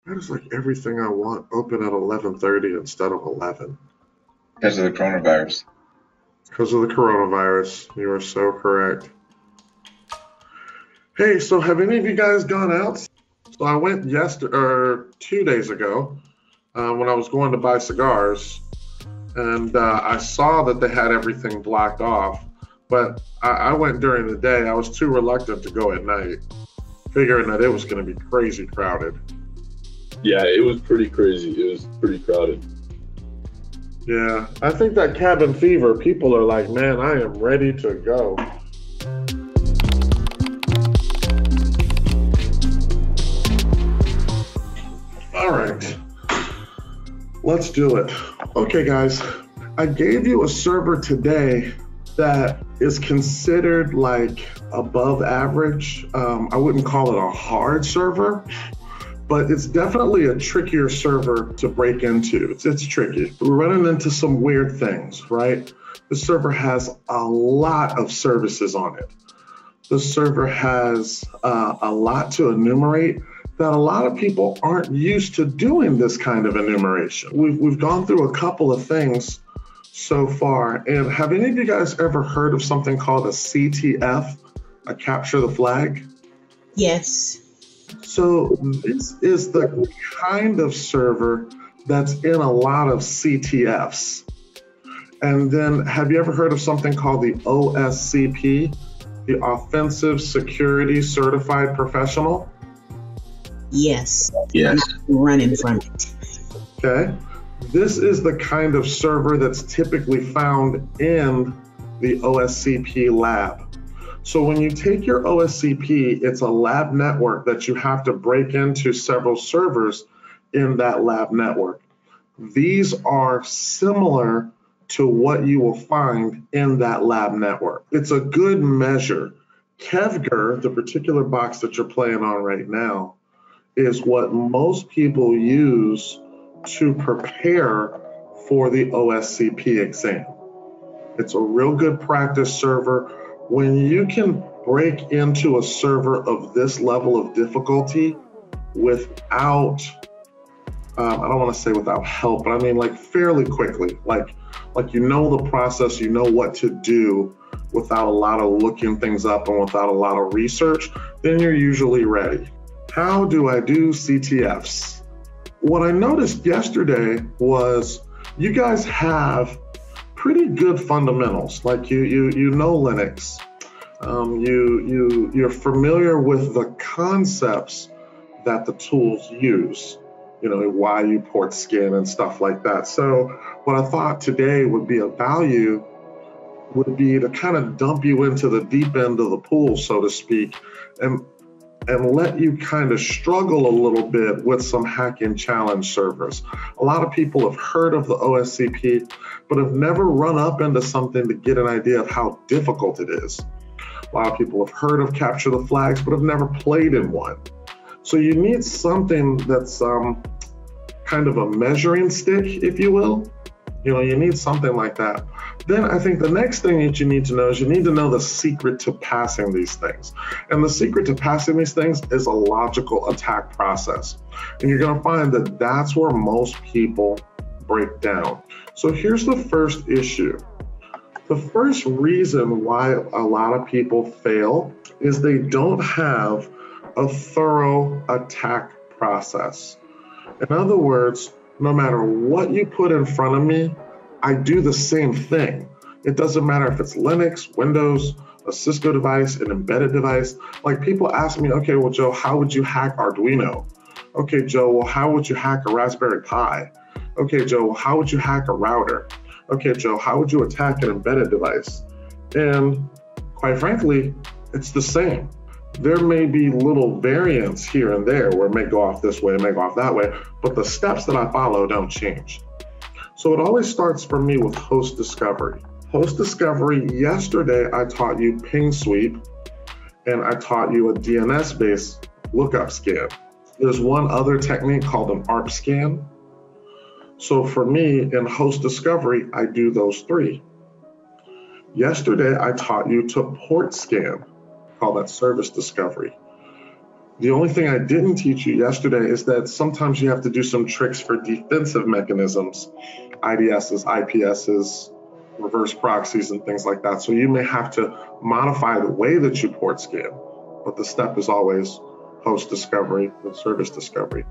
Why does like everything I want open at 11:30 instead of 11? Because of the coronavirus. Because of the coronavirus. You are so correct. Hey, so have any of you guys gone out? So I went 2 days ago when I was going to buy cigars, and I saw that they had everything blocked off, but I went during the day. I was too reluctant to go at night, figuring that it was going to be crazy crowded. Yeah, it was pretty crazy. It was pretty crowded. Yeah, I think that cabin fever, people are like, man, I am ready to go. All right, let's do it. Okay, guys, I gave you a server today that is considered like above average. I wouldn't call it a hard server, but it's definitely a trickier server to break into. It's tricky. We're running into some weird things, right? The server has a lot of services on it. The server has a lot to enumerate that a lot of people aren't used to doing this kind of enumeration. We've gone through a couple of things so far. And have any of you guys ever heard of something called a CTF, a capture the flag? Yes. So this is the kind of server that's in a lot of CTFs. And then have you ever heard of something called the OSCP, the Offensive Security Certified Professional? Yes. Yes. Running from it. Okay. This is the kind of server that's typically found in the OSCP lab. So when you take your OSCP, it's a lab network that you have to break into several servers in that lab network. These are similar to what you will find in that lab network. It's a good measure. Kevgir, the particular box that you're playing on right now, is what most people use to prepare for the OSCP exam. It's a real good practice server. When you can break into a server of this level of difficulty without, I don't want to say without help, but I mean like fairly quickly, like you know the process, you know what to do without a lot of looking things up and without a lot of research, then you're usually ready. How do I do CTFs? What I noticed yesterday was you guys have pretty good fundamentals. Like you know Linux, you're familiar with the concepts that the tools use, you know, why you port scan and stuff like that. So what I thought today would be of value would be to kind of dump you into the deep end of the pool, so to speak, and let you kind of struggle a little bit with some hack-in challenge servers. A lot of people have heard of the OSCP, but have never run up into something to get an idea of how difficult it is. A lot of people have heard of capture the flags, but have never played in one. So you need something that's kind of a measuring stick, if you will. You know, you need something like that. Then I think the next thing that you need to know is you need to know the secret to passing these things. And the secret to passing these things is a logical attack process. And you're going to find that that's where most people break down. So here's the first issue. The first reason why a lot of people fail is they don't have a thorough attack process. In other words, no matter what you put in front of me, I do the same thing. It doesn't matter if it's Linux, Windows, a Cisco device, an embedded device. Like people ask me, okay, well, Joe, how would you hack Arduino? Okay, Joe, well, how would you hack a Raspberry Pi? Okay, Joe, well, how would you hack a router? Okay, Joe, how would you attack an embedded device? And quite frankly, it's the same. There may be little variants here and there where it may go off this way, it may go off that way, but the steps that I follow don't change. So it always starts for me with host discovery. Host discovery, yesterday I taught you ping sweep and I taught you a DNS-based lookup scan. There's one other technique called an ARP scan. So for me in host discovery, I do those three. Yesterday I taught you to port scan, call that service discovery. The only thing I didn't teach you yesterday is that sometimes you have to do some tricks for defensive mechanisms, IDSs, IPSs, reverse proxies, and things like that. So you may have to modify the way that you port scan, but the step is always host discovery and service discovery.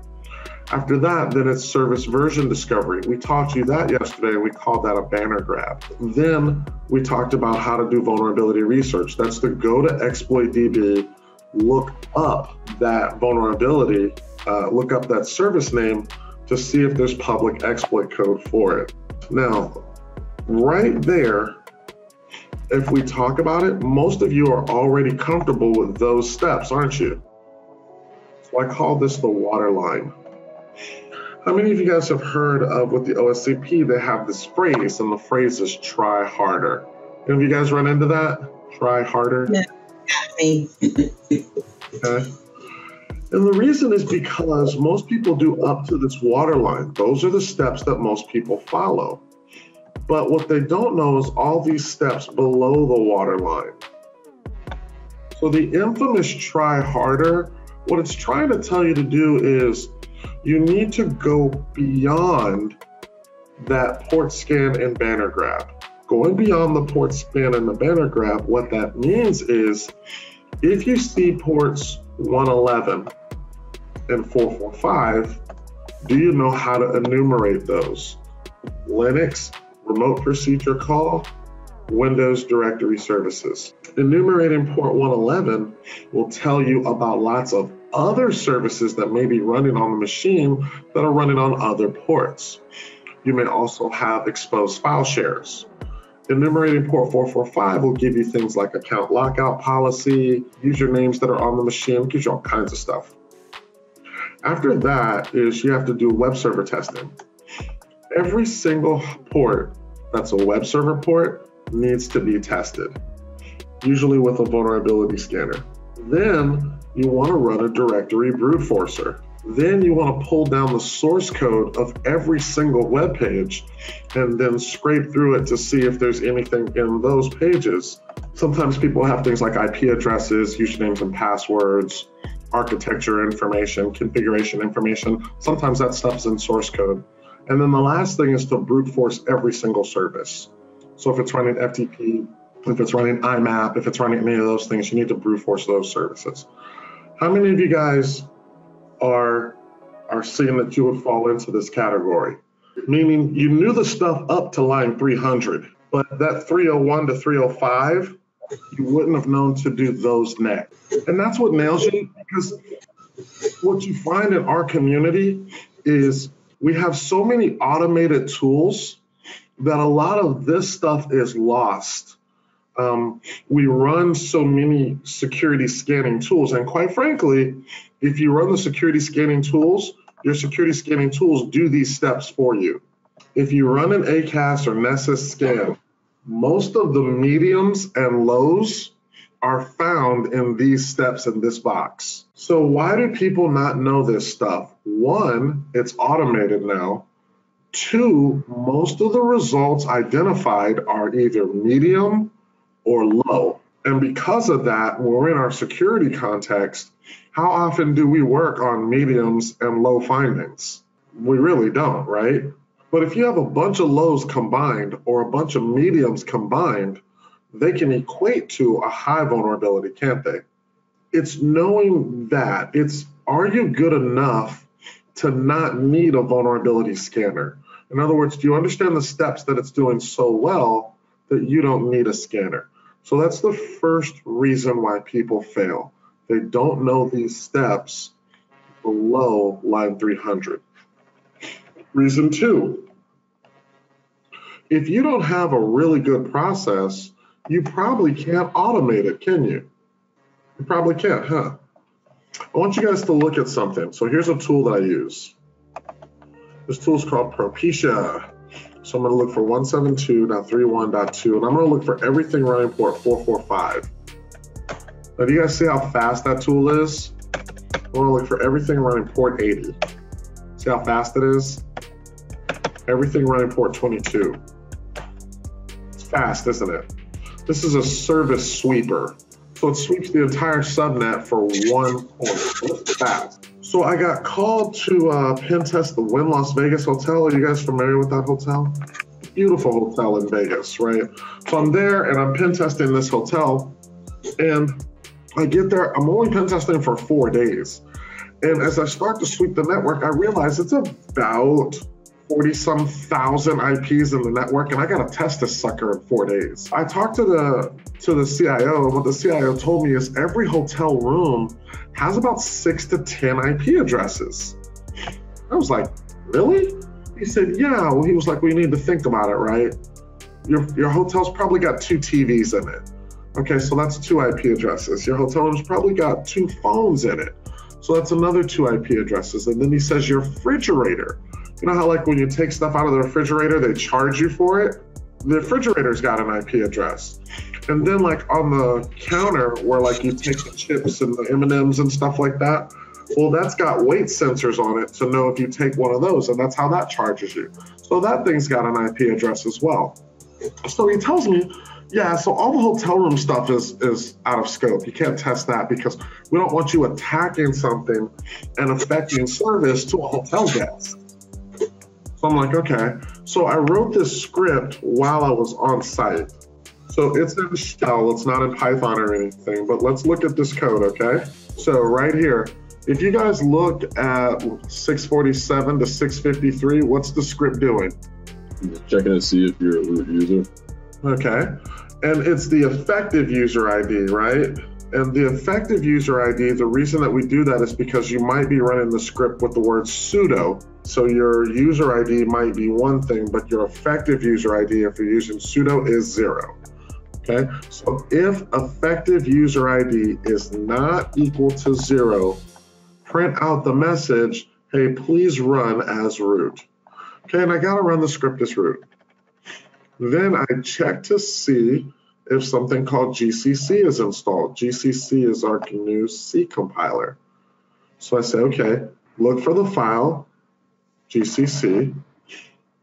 After that, then it's service version discovery. We taught you that yesterday, and we called that a banner grab. Then we talked about how to do vulnerability research. That's to go to exploit DB, look up that vulnerability, look up that service name to see if there's public exploit code for it. Now, right there, if we talk about it, most of you are already comfortable with those steps, aren't you? So I call this the waterline. How many of you guys have heard of with the OSCP, they have this phrase, and the phrase is try harder. Have you guys run into that? Try harder? No, me. Okay. And the reason is because most people do up to this waterline. Those are the steps that most people follow. But what they don't know is all these steps below the waterline. So the infamous try harder, what it's trying to tell you to do is you need to go beyond that port scan and banner grab. Going beyond the port scan and the banner grab, what that means is if you see ports 111 and 445, do you know how to enumerate those? Linux, remote procedure call, Windows directory services. Enumerating port 111 will tell you about lots of other services that may be running on the machine that are running on other ports. You may also have exposed file shares. Enumerating port 445 will give you things like account lockout policy, usernames that are on the machine, gives you all kinds of stuff. After that is you have to do web server testing. Every single port that's a web server port needs to be tested, usually with a vulnerability scanner. Then you want to run a directory brute forcer. Then you want to pull down the source code of every single web page and then scrape through it to see if there's anything in those pages. Sometimes people have things like IP addresses, usernames and passwords, architecture information, configuration information. Sometimes that stuff's in source code. And then the last thing is to brute force every single service. So if it's running FTP, if it's running IMAP, if it's running any of those things, you need to brute force those services. How many of you guys are seeing that you would fall into this category? Meaning you knew the stuff up to line 300, but that 301 to 305, you wouldn't have known to do those next. And that's what nails you, because what you find in our community is we have so many automated tools that a lot of this stuff is lost. We run so many security scanning tools, and quite frankly, if you run the security scanning tools, your security scanning tools do these steps for you. If you run an ACAS or Nessus scan, most of the mediums and lows are found in these steps in this box. So why do people not know this stuff? One, it's automated now. Two, most of the results identified are either medium or low. And because of that, when we're in our security context, how often do we work on mediums and low findings? We really don't, right? But if you have a bunch of lows combined or a bunch of mediums combined, they can equate to a high vulnerability, can't they? It's knowing that. It's, are you good enough to not need a vulnerability scanner? In other words, do you understand the steps that it's doing so well that you don't need a scanner? So that's the first reason why people fail. They don't know these steps below line 300. Reason two, if you don't have a really good process, you probably can't automate it, can you? You probably can't, huh? I want you guys to look at something. So here's a tool that I use. This tool is called Propecia. So I'm going to look for 172.31.2, and I'm going to look for everything running port 445. Now, do you guys see how fast that tool is? I want to look for everything running port 80. See how fast it is? Everything running port 22. It's fast, isn't it? This is a service sweeper. So it sweeps the entire subnet for one point. That's fast. So I got called to pen test the Wynn Las Vegas Hotel. Are you guys familiar with that hotel? Beautiful hotel in Vegas, right? So I'm there and I'm pen testing this hotel, and I get there, I'm only pen testing for 4 days. And as I start to sweep the network, I realize it's about 40-some thousand IPs in the network, and I got to test this sucker in 4 days. I talked to the CIO, and what the CIO told me is every hotel room has about 6 to 10 IP addresses. I was like, really? He said, yeah. Well, he was like, well, you need to think about it, right? Your hotel's probably got 2 TVs in it. Okay, so that's 2 IP addresses. Your hotel room's probably got 2 phones in it. So that's another 2 IP addresses. And then he says your refrigerator. You know how like when you take stuff out of the refrigerator, they charge you for it? The refrigerator's got an IP address. And then like on the counter where like you take the chips and the M&Ms and stuff like that, well, that's got weight sensors on it to know if you take one of those, and that's how that charges you. So that thing's got an IP address as well. So he tells me, yeah, so all the hotel room stuff is out of scope. You can't test that because we don't want you attacking something and affecting service to a hotel guest. So I'm like, okay. So I wrote this script while I was on site. So it's in Shell, it's not in Python or anything, but let's look at this code, okay? So right here, if you guys look at 647 to 653, what's the script doing? Checking to see if you're a root user. Okay, and it's the effective user ID, right? And the effective user ID, the reason that we do that is because you might be running the script with the word sudo. So your user ID might be one thing, but your effective user ID, if you're using sudo, is 0. Okay, so if effective user ID is not equal to 0, print out the message, hey, please run as root. Okay, and I gotta run the script as root. Then I check to see if something called GCC is installed. GCC is our GNU C compiler. So I say, okay, look for the file, GCC.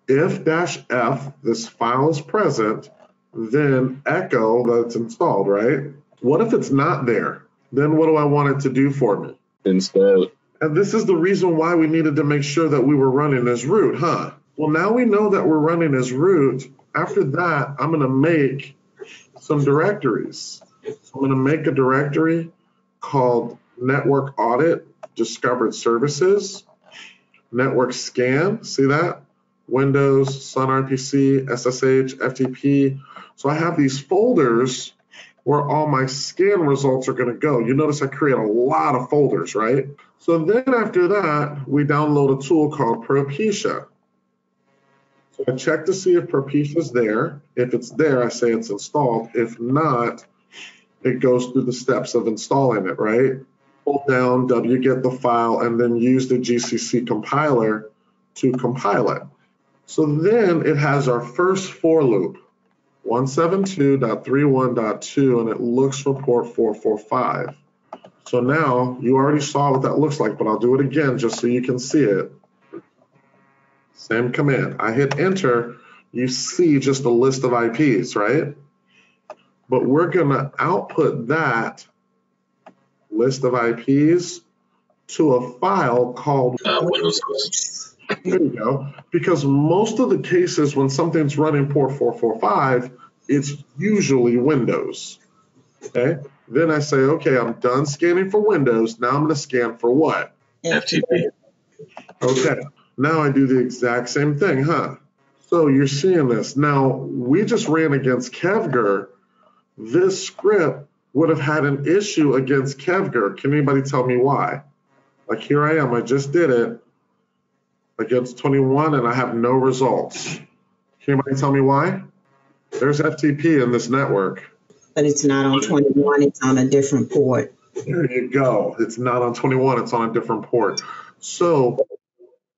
If-F, this file is present, then echo that it's installed, right? What if it's not there? Then what do I want it to do for me? Install it. And this is the reason why we needed to make sure that we were running as root, huh? Well, now we know that we're running as root. After that, I'm gonna make some directories. So I'm gonna make a directory called network audit, discovered services, network scan, see that? Windows, Sun RPC, SSH, FTP. So I have these folders where all my scan results are gonna go. You notice I create a lot of folders, right? So then after that, we download a tool called Propecia. So I check to see if Propecia is there. If it's there, I say it's installed. If not, it goes through the steps of installing it, right? Hold down, wget the file, and then use the GCC compiler to compile it. So then it has our first for loop, 172.31.2, and it looks for port 445. So now you already saw what that looks like, but I'll do it again just so you can see it. Same command. I hit enter, you see just a list of IPs, right? But we're gonna output that list of IPs to a file called Windows. There you go. Because most of the cases when something's running port 445, it's usually Windows. Okay. Then I say, okay, I'm done scanning for Windows. Now I'm going to scan for what? FTP. Okay. Now I do the exact same thing, huh? So you're seeing this. Now, we just ran against Kevgir. This script would have had an issue against Kevgir. Can anybody tell me why? Like here I am. I just did it against 21 and I have no results. Can anybody tell me why? There's FTP in this network. But it's not on 21, it's on a different port. There you go. It's not on 21, it's on a different port. So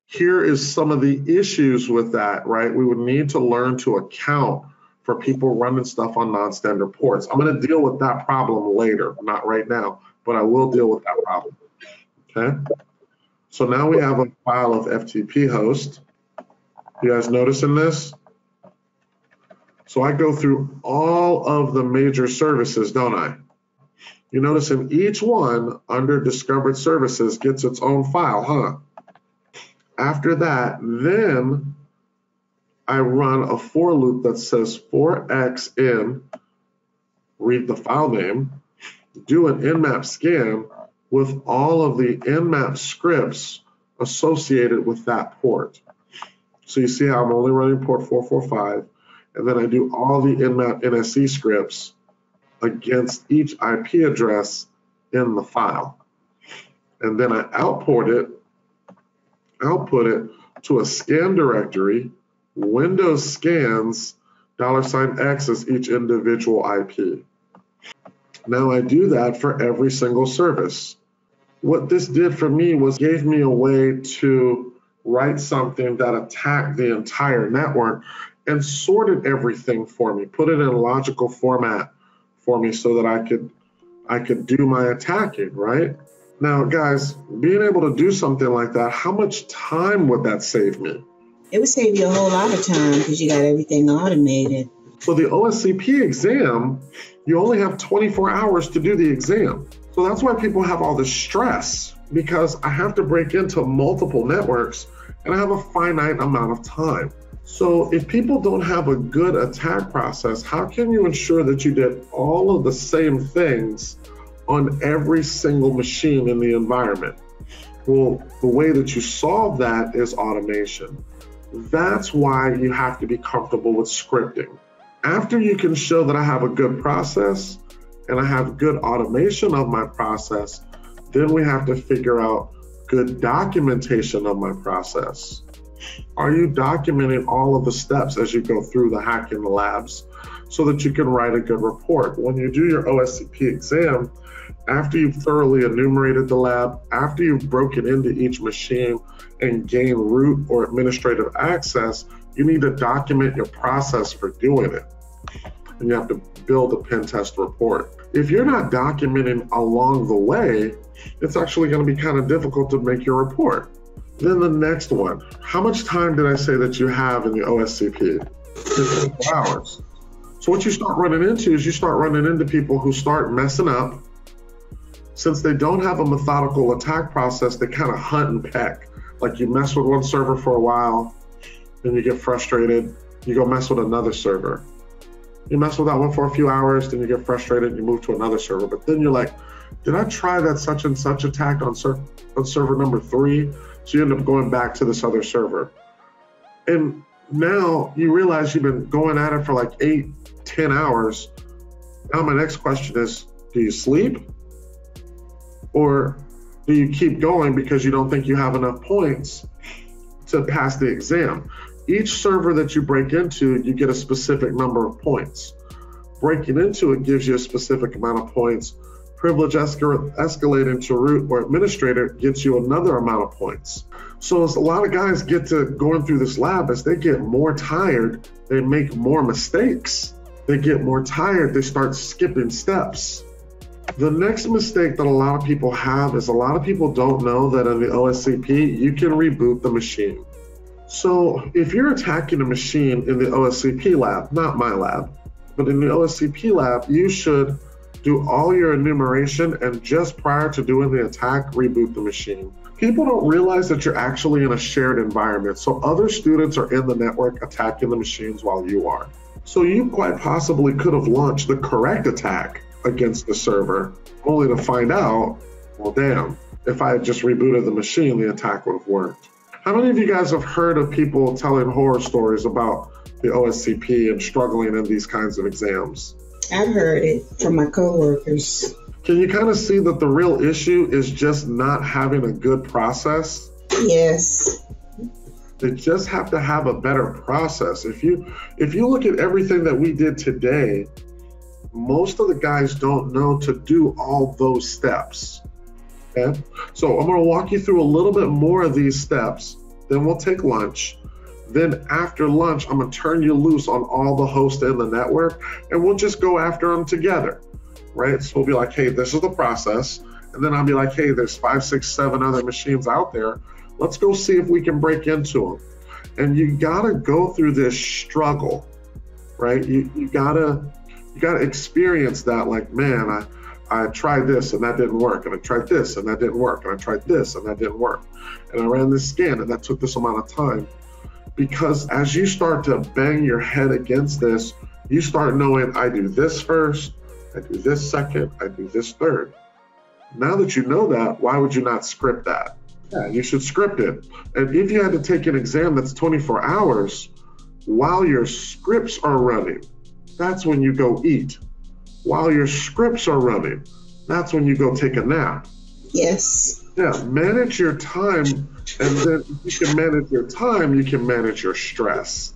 here is some of the issues with that, right? We would need to learn to account for people running stuff on non-standard ports. I'm going to deal with that problem later, not right now, but I will deal with that problem. Okay. So now we have a file of FTP host. You guys noticing this? So I go through all of the major services, don't I? You notice in each one under discovered services gets its own file, huh? After that, then I run a for loop that says for x in, read the file name, do an nmap scan with all of the nmap scripts associated with that port. So you see how I'm only running port 445, and then I do all the nmap NSE scripts against each IP address in the file. And then I output it to a scan directory, Windows scans $x as each individual IP. Now I do that for every single service. What this did for me was gave me a way to write something that attacked the entire network and sorted everything for me, put it in a logical format for me so that I could do my attacking, right? Now, guys, being able to do something like that, how much time would that save me? It would save you a whole lot of time because you got everything automated. So the OSCP exam, you only have 24 hours to do the exam. So that's why people have all this stress, because I have to break into multiple networks and I have a finite amount of time. So if people don't have a good attack process, how can you ensure that you did all of the same things on every single machine in the environment? Well, the way that you solve that is automation. That's why you have to be comfortable with scripting. After you can show that I have a good process and I have good automation of my process, then we have to figure out good documentation of my process. Are you documenting all of the steps as you go through the hack in the labs so that you can write a good report? When you do your OSCP exam, after you've thoroughly enumerated the lab, after you've broken into each machine and gained root or administrative access, you need to document your process for doing it. And you have to build a pen test report. If you're not documenting along the way, it's actually going to be kind of difficult to make your report. Then the next one, how much time did I say that you have in the OSCP? 54 hours. So what you start running into is you start running into people who start messing up. Since they don't have a methodical attack process, they kind of hunt and peck. Like you mess with one server for a while, then you get frustrated, you go mess with another server. You mess with that one for a few hours, then you get frustrated and you move to another server. But then you're like, did I try that such and such attack on server number 3? So you end up going back to this other server. And now you realize you've been going at it for like 8-10 hours. Now my next question is, do you sleep? Or do you keep going because you don't think you have enough points to pass the exam? Each server that you break into, you get a specific number of points. Breaking into it gives you a specific amount of points. Privilege escalating to root or administrator gets you another amount of points. So as a lot of guys get to going through this lab, as they get more tired, they make more mistakes. They get more tired, they start skipping steps. The next mistake that a lot of people have is a lot of people don't know that in the OSCP, you can reboot the machine. So if you're attacking a machine in the OSCP lab, not my lab, but in the OSCP lab, you should do all your enumeration and just prior to doing the attack, reboot the machine. People don't realize that you're actually in a shared environment. So other students are in the network attacking the machines while you are. So you quite possibly could have launched the correct attack against the server, only to find out, well, damn, if I had just rebooted the machine, the attack would have worked. How many of you guys have heard of people telling horror stories about the OSCP and struggling in these kinds of exams? I've heard it from my coworkers. Can you kind of see that the real issue is just not having a good process? Yes. They just have to have a better process. If you look at everything that we did today, most of the guys don't know to do all those steps. Okay? So I'm going to walk you through a little bit more of these steps. Then we'll take lunch. Then after lunch, I'm going to turn you loose on all the hosts in the network, and we'll just go after them together, right? So we'll be like, hey, this is the process. And then I'll be like, hey, there's 5, 6, 7 other machines out there. Let's go see if we can break into them. And you got to go through this struggle, right? You got to experience that, like, man, I tried this and that didn't work, and I tried this and that didn't work, and I tried this and that didn't work, and I ran this scan and that took this amount of time. Because as you start to bang your head against this, you start knowing, I do this first, I do this second, I do this third. Now that you know that, why would you not script that? Yeah, you should script it. And if you had to take an exam that's 24 hours, while your scripts are running, that's when you go eat. While your scripts are running, that's when you go take a nap. Yes. Yeah, manage your time, and then if you can manage your time, you can manage your stress.